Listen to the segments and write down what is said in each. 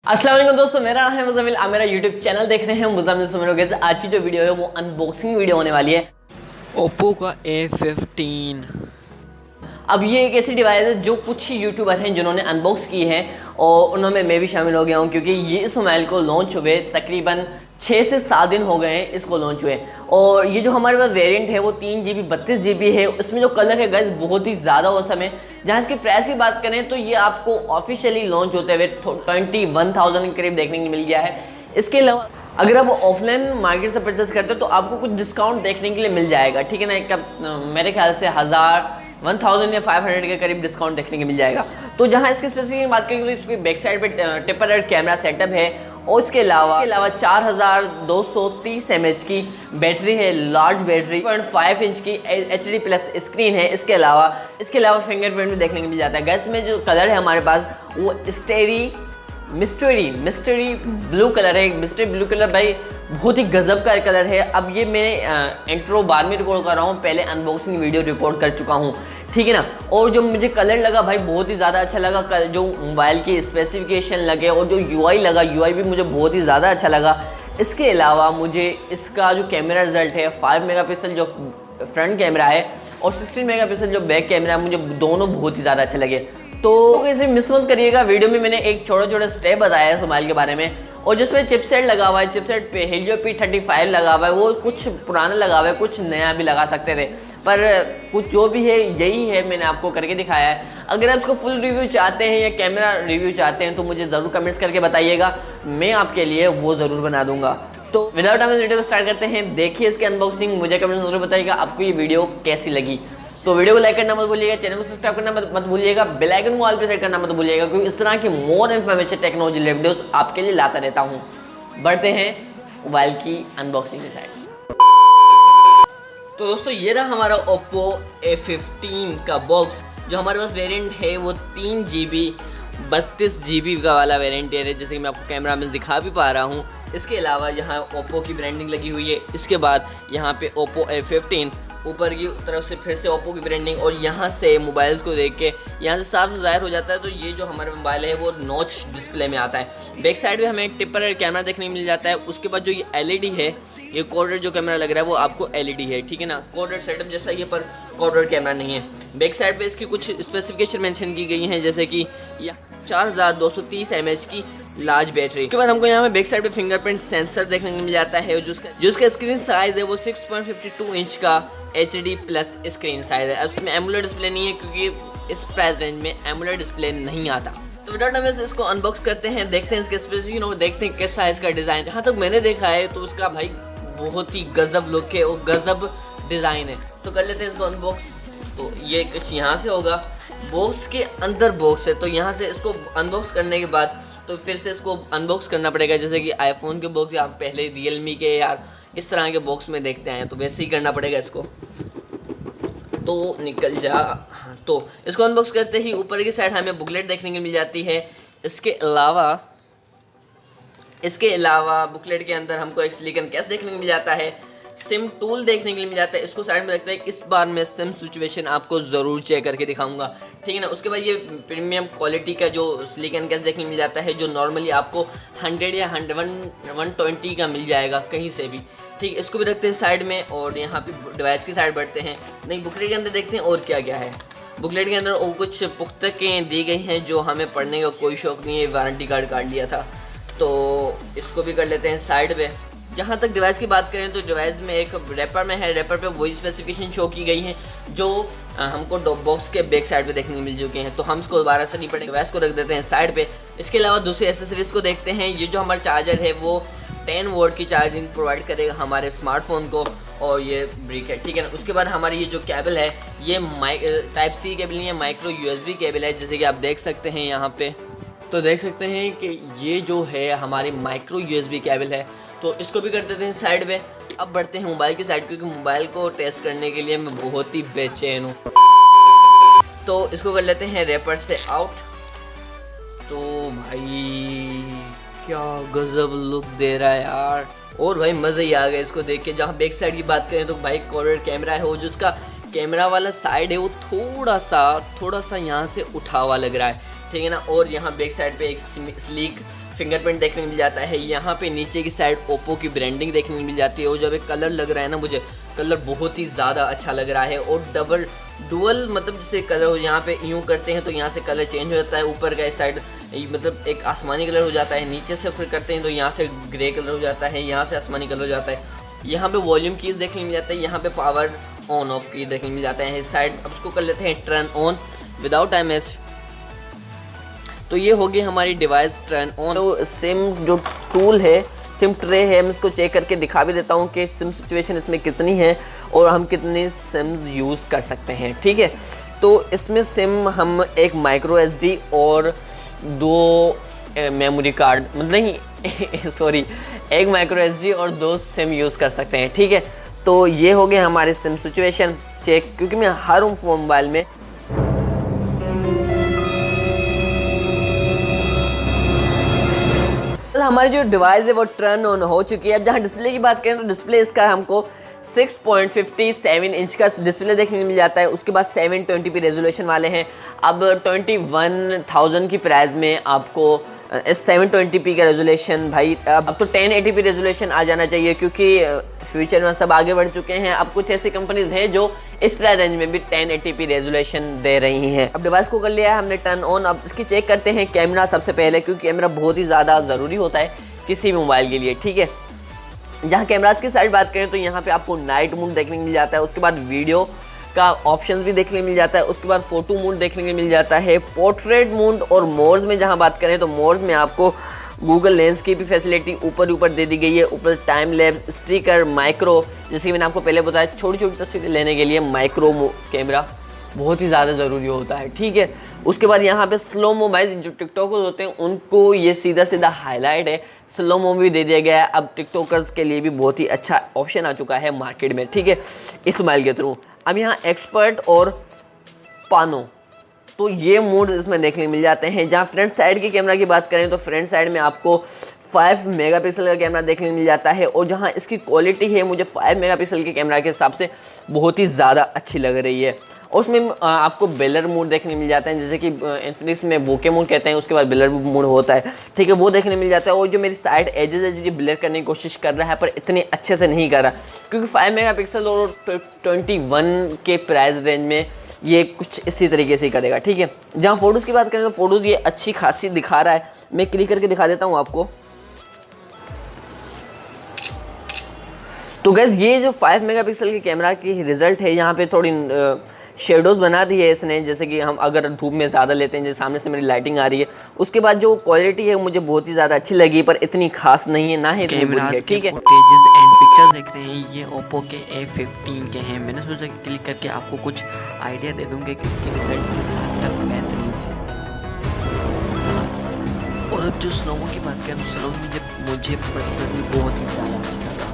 अस्सलाम वालेकुम दोस्तों, मेरा नाम है मुज़म्मिल। आप मेरा यूट्यूब चैनल देख रहे हैं मुज़म्मिल सुमेर। आज की जो वीडियो है वो अनबॉक्सिंग वीडियो होने वाली है ओप्पो का A15। अब ये एक ऐसी डिवाइस है जो कुछ ही यूट्यूबर हैं जिन्होंने अनबॉक्स की है और उनमें मैं भी शामिल हो गया हूँ, क्योंकि ये इस मोबाइल को लॉन्च हुए तकरीबन 6 से 7 दिन हो गए हैं इसको लॉन्च हुए। और ये जो हमारे पास वेरिएंट है वो 3 GB 32 GB है। इसमें जो कलर है गाइस बहुत ही ज़्यादा औसम है। जहाँ इसकी प्राइस की बात करें तो ये आपको ऑफिशियली लॉन्च होते हुए 21,000 के करीब देखने को मिल गया है। इसके अलावा अगर आप ऑफलाइन मार्केट से परचेस करते हो तो आपको कुछ डिस्काउंट देखने के लिए मिल जाएगा, ठीक है ना। एक मेरे ख्याल से 1000 या 500 के करीब डिस्काउंट देखने को मिल जाएगा। तो जहाँ इसकी स्पेसिफिक बात करेंगे तो इसकी बैक साइड पे टेपर कैमरा सेटअप है और इसके अलावा 4230 mAh की बैटरी है, लार्ज बैटरी, 0.5 इंच की HD प्लस स्क्रीन है। इसके अलावा फिंगरप्रिंट भी देखने को मिल जाता है। गैस में जो कलर है हमारे पास वो मिस्टरी ब्लू कलर है। मिस्टरी ब्लू कलर भाई बहुत ही गजब का कलर है। अब ये मैं इंट्रो बाद में रिकॉर्ड कर रहा हूँ, पहले अनबॉक्सिंग वीडियो रिकॉर्ड कर चुका हूँ, ठीक है ना। और जो मुझे कलर लगा भाई बहुत ही ज़्यादा अच्छा लगा। जो मोबाइल की स्पेसिफिकेशन लगे और जो UI लगा, UI भी मुझे बहुत ही ज़्यादा अच्छा लगा। इसके अलावा मुझे इसका जो कैमरा रिजल्ट है 5 मेगापिक्सल जो फ्रंट कैमरा है और 16 मेगापिक्सल जो बैक कैमरा है, मुझे दोनों बहुत ही ज़्यादा अच्छे लगे। तो इसे मिस मत करिएगा। वीडियो में मैंने एक छोटा स्टेप बताया है इस मोबाइल के बारे में, और जिसमें चिपसेट लगा हुआ है, चिपसेट पे Helio P35 लगा हुआ है। वो कुछ पुराना लगा हुआ है, कुछ नया भी लगा सकते थे, पर कुछ जो भी है यही है, मैंने आपको करके दिखाया है। अगर आप इसको फुल रिव्यू चाहते हैं या कैमरा रिव्यू चाहते हैं तो मुझे ज़रूर कमेंट्स करके बताइएगा, मैं आपके लिए वो ज़रूर बना दूंगा। तो विदाउट टाइम वीडियो को स्टार्ट करते हैं। देखिए इसकी अनबॉक्सिंग, मुझे कमेंट्स जरूर बताइएगा आपको ये वीडियो कैसी लगी। तो वीडियो को लाइक करना मत भूलिएगा, चैनल को सब्सक्राइब करना मत भूलिएगा, बेल आइकन को ऑल पे सेट करना मत भूलिएगा, क्योंकि इस तरह की मोर इन्फॉर्मेशन टेक्नोलॉजी वीडियोस आपके लिए लाता रहता हूँ। बढ़ते हैं मोबाइल की अनबॉक्सिंग की साइड। तो दोस्तों ये रहा हमारा Oppo A15 का बॉक्स। जो हमारे पास वेरिएंट है वो 3GB 32GB का वाला वेरिएंट है, जैसे कि मैं आपको कैमरा में दिखा भी पा रहा हूँ। इसके अलावा यहाँ Oppo की ब्रांडिंग लगी हुई है। इसके बाद यहाँ पे Oppo A15, ऊपर की तरफ से फिर से Oppo की ब्रांडिंग, और यहाँ से मोबाइल्स को देख के यहाँ से साफ ज़ाहिर हो जाता है। तो ये जो हमारा मोबाइल है वो नॉच डिस्प्ले में आता है। बैक साइड में हमें एक टिपर कैमरा देखने को मिल जाता है। उसके बाद जो ये LED है, ये कोडेड जो कैमरा लग रहा है वो आपको LED है, ठीक है ना। कोडेड सेटअप जैसा ये, पर कोडेड कैमरा नहीं है। बैक साइड पे इसकी कुछ स्पेसिफिकेशन मेंशन की गई हैं, जैसे कि 4230 mAh की लार्ज बैटरी। उसके बाद हमको यहाँ पे बैक साइड पे फिंगरप्रिंट सेंसर देखने को मिल जाता है। जो उसका स्क्रीन साइज है वो 6.52 इंच का HD प्लस स्क्रीन साइज है। उसमें एमुलेट डिस्प्ले नहीं है, क्योंकि इस प्राइस रेंज में एमुलेट डिस्प्ले नहीं आता। तो विदाउट टाइम वेस्ट इसको अनबॉक्स करते हैं, देखते हैं इसके स्पेसिफिकेशन और देखते हैं कैसा है इसका डिज़ाइन। जहाँ तक मैंने देखा है तो उसका भाई बहुत ही गजब लुक है और गजब डिज़ाइन है। तो कर लेते हैं इसको अनबॉक्स। तो ये कुछ यहाँ से होगा, बॉक्स के अंदर बॉक्स है, तो यहाँ से इसको अनबॉक्स करने के बाद तो फिर से इसको अनबॉक्स करना पड़ेगा, जैसे कि आईफोन के बॉक्स या पहले Realme के यार इस तरह के बॉक्स में देखते हैं, तो वैसे ही करना पड़ेगा इसको। तो निकल जा। तो इसको अनबॉक्स करते ही ऊपर की साइड हमें बुकलेट देखने को मिल जाती है। इसके अलावा बुकलेट के अंदर हमको एक सिलिकॉन केस देखने को मिल जाता है। सिम टूल देखने के लिए मिल जाता है। इसको साइड में रखते हैं। इस बार मैं सिम सिचुएशन आपको ज़रूर चेक करके दिखाऊंगा, ठीक है ना। उसके बाद ये प्रीमियम क्वालिटी का जो सिलिकॉन केस देखने को मिल जाता है, जो नॉर्मली आपको 100 या 120 का मिल जाएगा कहीं से भी, ठीक। इसको भी रखते हैं साइड में और यहाँ पे डिवाइस की साइड बढ़ते हैं। नहीं, बुकलेट के अंदर देखते हैं और क्या क्या है। बुकलेट के अंदर और कुछ पुस्तकें दी गई हैं जो हमें पढ़ने का कोई शौक़ नहीं है, वारंटी कार्ड काट लिया था, तो इसको भी कर लेते हैं साइड पे। जहाँ तक डिवाइस की बात करें तो डिवाइस में एक रैपर में है, रैपर पे वही स्पेसिफिकेशन शो की गई हैं जो हमको बॉक्स के बैक साइड पे देखने को मिल चुके हैं। तो हम इसको दोबारा से नहीं पढ़ेंगे, डिवाइस को रख देते हैं साइड पे। इसके अलावा दूसरी एसेसरीज को देखते हैं। ये जो हमारा चार्जर है वो 10 वोल्ट की चार्जिंग प्रोवाइड करेगा हमारे स्मार्टफोन को, और ये ब्रिक है, ठीक है ना। उसके बाद हमारी ये जो केबल है ये टाइप C केबल नहीं है, माइक्रो USB केबल है, जैसे कि आप देख सकते हैं यहाँ पे। तो देख सकते हैं कि ये जो है हमारी माइक्रो USB केबल है। तो इसको भी कर देते हैं साइड में। अब बढ़ते हैं मोबाइल की साइड, क्योंकि मोबाइल को टेस्ट करने के लिए मैं बहुत ही बेचैन हूँ। तो इसको कर लेते हैं रैपर से आउट। तो भाई क्या गजब लुक दे रहा है यार, और भाई मज़े ही आ गए इसको देख के। जहाँ बैक साइड की बात करें तो भाई कोडेड कैमरा है, वो जो उसका कैमरा वाला साइड है वो थोड़ा सा यहाँ से उठा हुआ लग रहा है, ठीक है ना। और यहाँ बैक साइड पे एक स्लीक फिंगरप्रिंट देखने को मिल जाता है। यहाँ पे नीचे की साइड ओप्पो की ब्रांडिंग देखने को मिल जाती है और जब एक कलर लग रहा है ना, मुझे कलर बहुत ही ज़्यादा अच्छा लग रहा है। और डुअल मतलब जैसे कलर हो, यहाँ पे यूँ करते हैं तो यहाँ से कलर चेंज हो जाता है, ऊपर का इस साइड मतलब एक आसमानी कलर हो जाता है, नीचे से फिर करते हैं तो यहाँ से ग्रे कलर हो जाता है, यहाँ से आसमानी कलर हो जाता है। यहाँ पे वॉल्यूम कीज़ देखने को मिल जाता है, यहाँ पे पावर ऑन ऑफ की देखने को मिल जाता है इस साइड। अब उसको कर लेते हैं टर्न ऑन विदाउट MS। तो ये होगी हमारी डिवाइस टर्न ऑन। तो सिम जो टूल है, सिम ट्रे है, मैं इसको चेक करके दिखा भी देता हूँ कि सिम सिचुएशन इसमें कितनी है और हम कितने सिम्स यूज़ कर सकते हैं। ठीक है, तो इसमें सिम हम एक माइक्रो SD और 2 मेमोरी कार्ड मतलब नहीं सॉरी, एक माइक्रो SD और 2 सिम यूज़ कर सकते हैं। ठीक है, तो ये हो गया हमारे सिम सिचुएशन चेक, क्योंकि मैं हर फ़ोन मोबाइल में हमारी जो डिवाइस है वो टर्न ऑन हो चुकी है। अब जहाँ डिस्प्ले की बात करें तो डिस्प्ले इसका हमको 6.57 इंच का डिस्प्ले देखने को मिल जाता है। उसके बाद 720p रेजोल्यूशन वाले हैं। अब 21,000 की प्राइस में आपको इस 720p का रेजोल्यूशन भाई अब तो 1080p रेजोल्यूशन आ जाना चाहिए, क्योंकि फ्यूचर में सब आगे बढ़ चुके हैं। अब कुछ ऐसी कंपनीज हैं जो इस प्राइस रेंज में भी 1080p रेजोल्यूशन दे रही हैं। अब डिवाइस को कर लिया है हमने टर्न ऑन। अब इसकी चेक करते हैं कैमरा सबसे पहले, क्योंकि कैमरा बहुत ही ज़्यादा ज़रूरी होता है किसी भी मोबाइल के लिए। ठीक है, जहाँ कैमरास की साइड बात करें तो यहाँ पे आपको नाइट मोड देखने को मिल जाता है, उसके बाद वीडियो का ऑप्शंस भी देखने को मिल जाता है, उसके बाद फोटो मोड देखने को मिल जाता है, पोर्ट्रेट मोड। और मोड्स में जहाँ बात करें तो मोड्स में आपको गूगल लेंस की भी फैसिलिटी ऊपर दे दी गई है। ऊपर टाइम लैप्स, स्टिकर, माइक्रो, जैसे कि मैंने आपको पहले बताया छोटी छोटी तस्वीरें लेने के लिए माइक्रो कैमरा बहुत ही ज़्यादा ज़रूरी होता है। ठीक है, उसके बाद यहाँ पे स्लो मो भाई जो टिकटॉकर्स होते हैं उनको ये सीधा सीधा हाईलाइट है, स्लो मो भी दे दिया गया है। अब टिकटॉकर्स के लिए भी बहुत ही अच्छा ऑप्शन आ चुका है मार्केट में। ठीक है, इस मोबाइल के थ्रू। अब यहाँ एक्सपर्ट और पानो, तो ये मोड इसमें देखने को मिल जाते हैं। जहाँ फ्रंट साइड की कैमरा की बात करें तो फ्रंट साइड में आपको 5 मेगापिक्सल का कैमरा देखने को मिल जाता है। और जहाँ इसकी क्वालिटी है मुझे 5 मेगापिक्सल के कैमरा के हिसाब से बहुत ही ज़्यादा अच्छी लग रही है। और उसमें आपको ब्लर मोड देखने मिल जाता है, जैसे कि इन्फिनिक्स में बोके मोड कहते हैं, उसके बाद ब्लर मोड होता है। ठीक है, वो देखने मिल जाता है। और जो मेरी साइड एजेस है जो ब्लर करने की कोशिश कर रहा है पर इतने अच्छे से नहीं कर रहा, क्योंकि 5 मेगापिक्सल और 21 के प्राइस रेंज में ये कुछ इसी तरीके से ही करेगा। ठीक है, जहाँ फ़ोटोज़ की बात करें तो फ़ोटोज़ ये अच्छी खासी दिखा रहा है। मैं क्लिक करके दिखा देता हूँ आपको। तो गैस ये जो 5 मेगापिक्सल के कैमरा की रिज़ल्ट है, यहाँ पे थोड़ी शेडोज़ बना दी है इसने, जैसे कि हम अगर धूप में ज़्यादा लेते हैं, जैसे सामने से मेरी लाइटिंग आ रही है। उसके बाद जो क्वालिटी है मुझे बहुत ही ज़्यादा अच्छी लगी, पर इतनी खास नहीं है, ना ही इतनी बुरी है। ठीक है, फुटेजेस एंड पिक्चर्स देख रहे हैं, ये ओप्पो के A15 के हैं। मैंने सोचा कि क्लिक करके आपको कुछ आइडिया दे दूँगा कि इसकी रिजल्ट किस हद तक बेहतरीन है। और अब जो स्लोमो की बात करें तो स्लोमो मुझे पर्सनली बहुत ही ज़्यादा अच्छा लगा।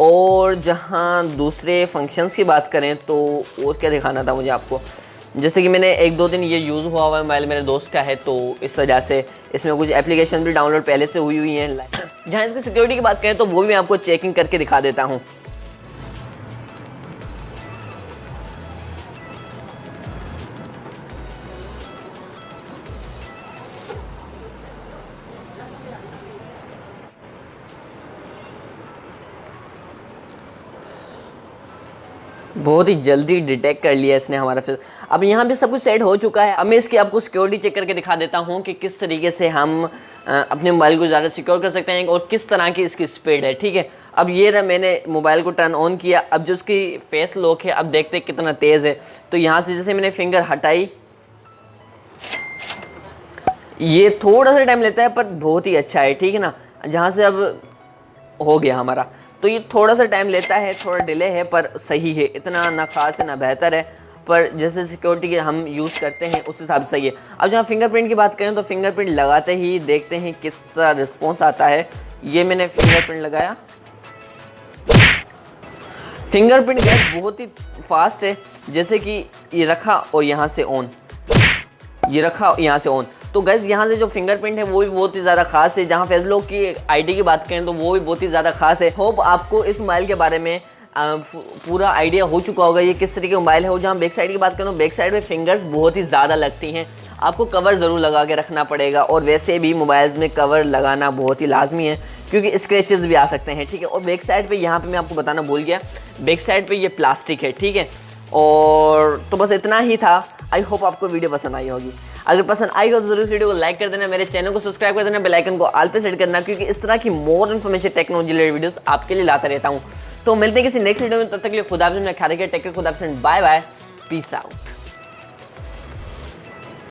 और जहाँ दूसरे फंक्शंस की बात करें तो और क्या दिखाना था मुझे आपको, जैसे कि मैंने 1-2 दिन ये यूज़ हुआ हुआ मोबाइल मेरे दोस्त का है, तो इस वजह से इसमें कुछ एप्लीकेशन भी डाउनलोड पहले से हुई हैं। जहाँ इसकी सिक्योरिटी की बात करें तो वो भी मैं आपको चेकिंग करके दिखा देता हूँ। बहुत ही जल्दी डिटेक्ट कर लिया इसने हमारा फेस। अब यहाँ पे सब कुछ सेट हो चुका है। अब मैं इसकी आपको सिक्योरिटी चेक करके दिखा देता हूँ कि किस तरीके से हम अपने मोबाइल को ज़्यादा सिक्योर कर सकते हैं और किस तरह की इसकी स्पीड है। ठीक है, अब ये रहा, मैंने मोबाइल को टर्न ऑन किया। अब जो उसकी फेस लॉक है, अब देखते हैं कितना तेज़ है। तो यहाँ से जैसे मैंने फिंगर हटाई, ये थोड़ा सा टाइम लेता है पर बहुत ही अच्छा है। ठीक है ना, जहाँ से अब हो गया हमारा, तो ये थोड़ा सा टाइम लेता है, थोड़ा डिले है, पर सही है, इतना ना खास है ना बेहतर है, पर जैसे सिक्योरिटी के हम यूज़ करते हैं उस हिसाब से सही है। अब जहाँ फिंगरप्रिंट की बात करें तो फिंगरप्रिंट लगाते ही देखते हैं किस रिस्पॉन्स आता है। ये मैंने फिंगरप्रिंट लगाया, फिंगरप्रिंट गैस बहुत ही फास्ट है, जैसे कि ये रखा और यहाँ से ऑन, ये रखा और यहाँ से ऑन। तो गैस यहाँ से जो फिंगरप्रिंट है वो भी बहुत ही ज़्यादा खास है। जहाँ फेसलॉक की आईडी की बात करें तो वो भी बहुत ही ज़्यादा खास है। होप आपको इस मोबाइल के बारे में पूरा आइडिया हो चुका होगा ये किस तरीके का मोबाइल है। और जहाँ बैक साइड की बात करें तो बैक साइड में फिंगर्स बहुत ही ज़्यादा लगती हैं, आपको कवर ज़रूर लगा के रखना पड़ेगा। और वैसे भी मोबाइल्स में कवर लगाना बहुत ही लाजमी है क्योंकि स्क्रैचेस भी आ सकते हैं, ठीक है। और बैक साइड पे यहाँ पे मैं आपको बताना भूल गया, बैक साइड पे ये प्लास्टिक है, ठीक है। और तो बस इतना ही था। आई होप आपको वीडियो पसंद आई होगी। अगर पसंद आई हो तो जरूर इस वीडियो को लाइक कर देना, मेरे चैनल को सब्सक्राइब कर देना, बेल आइकन को ऑल पे सेट करना, क्योंकि इस तरह की more information technology related videos आपके लिए लाता रहता हूँ। तो मिलते हैं किसी नेक्स्ट वीडियो में, तब तक के लिए खुदा हाफिज़, मैं ख्याल रखिए, टेक केयर, खुदा हाफिज़, बाय बाय, पीस आउट।